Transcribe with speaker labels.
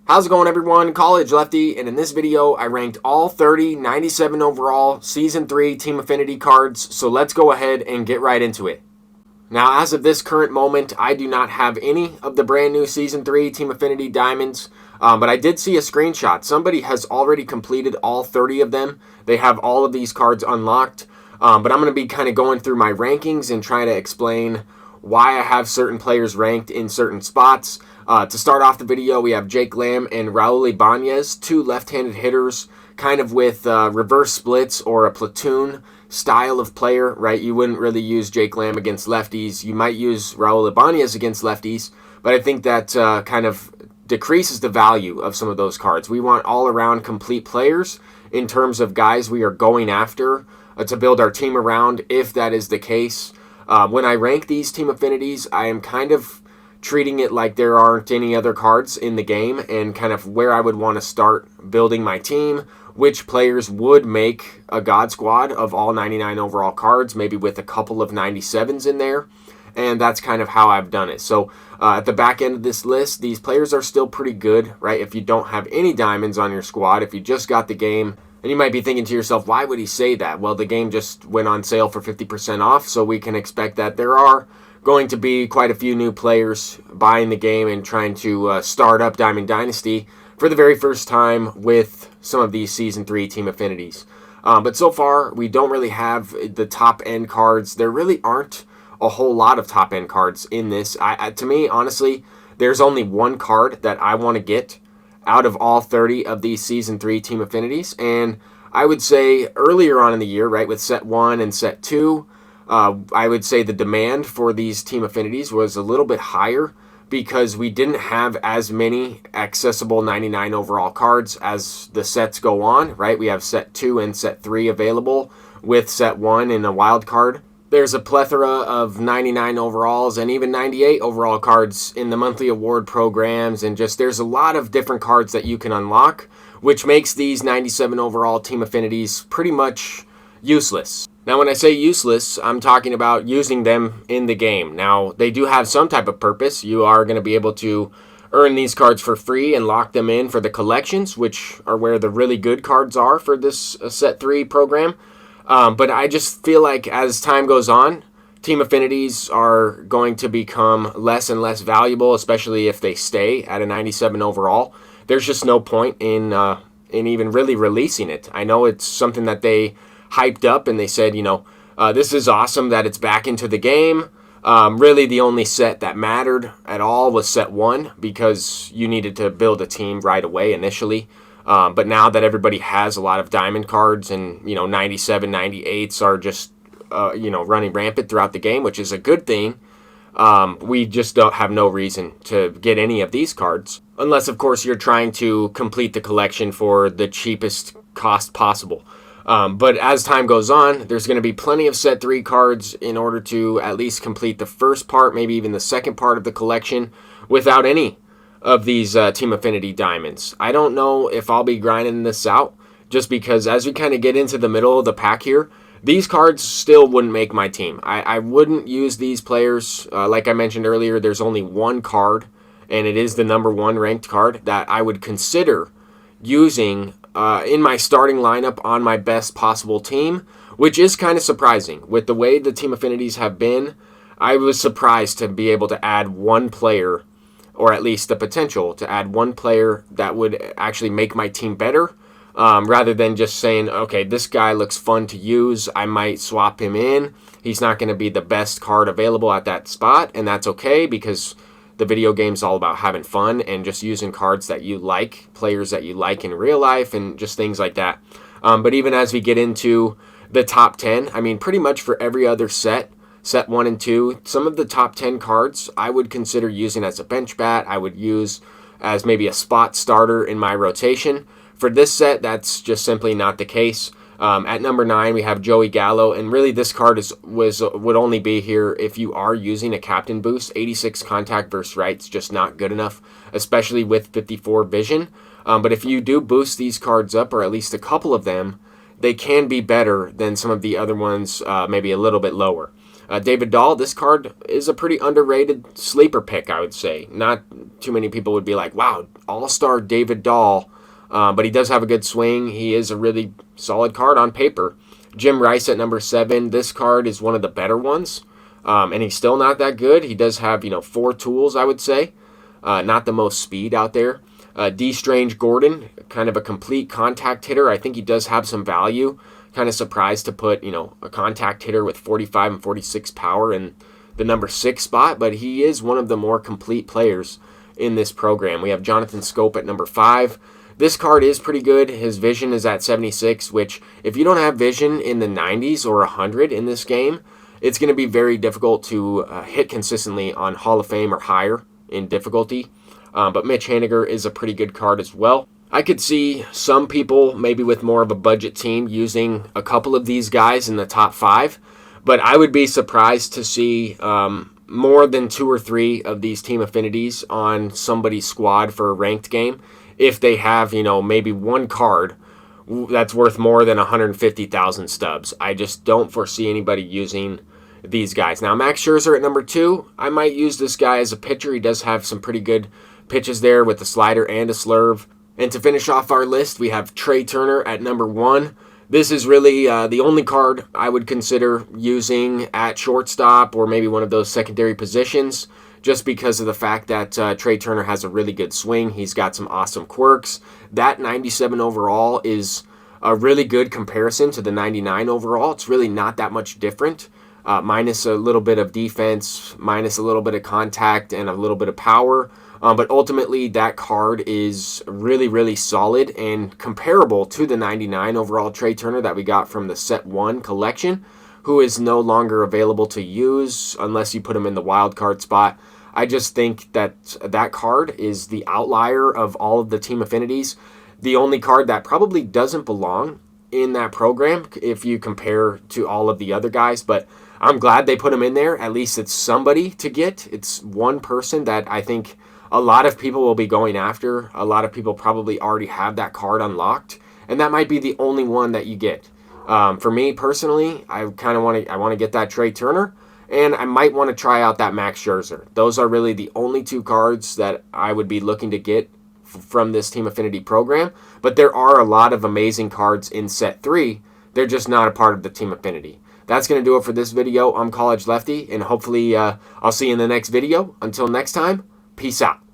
Speaker 1: How's it going, everyone? College Lefty, and in this video I ranked all 30 97 overall Season 3 Team Affinity cards, so let's go ahead and get right into it. Now, as of this current moment, I do not have any of the brand new Season 3 Team Affinity Diamonds, but I did see a screenshot. Somebody has already completed all 30 of them. They have all of these cards unlocked, but I'm going to be kind of going through my rankings and trying to explain why I have certain players ranked in certain spots. To start off the video, we have Jake Lamb and Raul Ibanez, two left-handed hitters, kind of with reverse splits or a platoon style of player, right? You wouldn't really use Jake Lamb against lefties. You might use Raul Ibanez against lefties, but I think that kind of decreases the value of some of those cards. We want all-around complete players in terms of guys we are going after to build our team around, if that is the case. When I rank these team affinities, I am kind of treating it like there aren't any other cards in the game, and kind of where I would want to start building my team, which players would make a God Squad of all 99 overall cards, maybe with a couple of 97s in there, and that's kind of how I've done it. So at the back end of this list, these players are still pretty good, right? If you don't have any diamonds on your squad, if you just got the game. And you might be thinking to yourself, why would he say that? Well, the game just went on sale for 50% off, so we can expect that there are going to be quite a few new players buying the game and trying to start up Diamond Dynasty for the very first time with some of these Season 3 team affinities. But so far, we don't really have the top-end cards. There really aren't a whole lot of top-end cards in this. To me, honestly, there's only one card that I want to get out of all 30 of these Season 3 team affinities, and I would say earlier on in the year, right, with Set 1 and Set 2, I would say the demand for these team affinities was a little bit higher because we didn't have as many accessible 99 overall cards as the sets go on, right? We have Set 2 and Set 3 available with Set 1 in a wild card. There's a plethora of 99 overalls and even 98 overall cards in the monthly award programs, and just there's a lot of different cards that you can unlock, which makes these 97 overall team affinities pretty much useless. Now, when I say useless, I'm talking about using them in the game. Now, they do have some type of purpose. You are going to be able to earn these cards for free and lock them in for the collections, which are where the really good cards are for this Set 3 program. But I just feel like as time goes on, team affinities are going to become less and less valuable, especially if they stay at a 97 overall. There's just no point in even really releasing it. I know it's something that they hyped up and they said, this is awesome that it's back into the game. Really, the only set that mattered at all was Set 1 because you needed to build a team right away initially. But now that everybody has a lot of diamond cards and, 97, 98s are just, running rampant throughout the game, which is a good thing, we just don't have no reason to get any of these cards. Unless, of course, you're trying to complete the collection for the cheapest cost possible. But as time goes on, there's going to be plenty of Set 3 cards in order to at least complete the first part, maybe even the second part of the collection, without any of these team affinity diamonds. I don't know if I'll be grinding this out, just because as we kind of get into the middle of the pack here, these cards still wouldn't make my team. I wouldn't use these players. Like I mentioned earlier, there's only one card, and it is the number 1 ranked card that I would consider using in my starting lineup on my best possible team, which is kind of surprising. With the way the team affinities have been, I was surprised to be able to add one player, or at least the potential to add one player that would actually make my team better, rather than just saying, okay, this guy looks fun to use, I might swap him in. He's not going to be the best card available at that spot, and that's okay because the video game's all about having fun and just using cards that you like, players that you like in real life, and just things like that. But even as we get into the top 10, I mean, pretty much for every other set 1 and 2, some of the top 10 cards I would consider using as a bench bat. I would use as maybe a spot starter in my rotation. For this set, that's just simply not the case. At number 9, we have Joey Gallo, and really this card would only be here if you are using a captain boost. 86 contact versus right's just not good enough, especially with 54 vision. But if you do boost these cards up, or at least a couple of them, they can be better than some of the other ones, maybe a little bit lower. David Dahl, this card is a pretty underrated sleeper pick, I would say. Not too many people would be like, wow, all-star David Dahl, but he does have a good swing. He is a really solid card on paper. Jim Rice at number 7, this card is one of the better ones, and he's still not that good. He does have, 4 tools, I would say. Not the most speed out there. D. Strange Gordon, kind of a complete contact hitter. I think he does have some value. Kind of surprised to put, a contact hitter with 45 and 46 power in the number 6 spot, but he is one of the more complete players in this program. We have Jonathan Scope at number 5. This card is pretty good. His vision is at 76, which if you don't have vision in the 90s or 100 in this game, it's going to be very difficult to hit consistently on Hall of Fame or higher in difficulty. But Mitch Haniger is a pretty good card as well. I could see some people, maybe with more of a budget team, using a couple of these guys in the top 5. But I would be surprised to see more than 2 or 3 of these team affinities on somebody's squad for a ranked game if they have, maybe one card that's worth more than 150,000 stubs. I just don't foresee anybody using these guys. Now, Max Scherzer at number 2, I might use this guy as a pitcher. He does have some pretty good pitches there with a slider and a slurve. And to finish off our list, we have Trey Turner at number 1. This is really the only card I would consider using at shortstop or maybe one of those secondary positions, just because of the fact that Trey Turner has a really good swing. He's got some awesome quirks. That 97 overall is a really good comparison to the 99 overall. It's really not that much different, minus a little bit of defense, minus a little bit of contact, and a little bit of power. But ultimately, that card is really, really solid and comparable to the 99 overall Trey Turner that we got from the Set 1 collection, who is no longer available to use unless you put him in the wild card spot. I just think that that card is the outlier of all of the team affinities. The only card that probably doesn't belong in that program if you compare to all of the other guys, but I'm glad they put him in there. At least it's somebody to get. It's one person that I think a lot of people will be going after. A lot of people probably already have that card unlocked, and that might be the only one that you get. For me personally, I kind of want to get that Trey Turner, and I might want to try out that Max Scherzer. Those are really the only 2 cards that I would be looking to get from this Team Affinity program, but there are a lot of amazing cards in Set 3. They're just not a part of the Team Affinity. That's going to do it for this video. I'm College Lefty, and hopefully I'll see you in the next video. Until next time, peace out.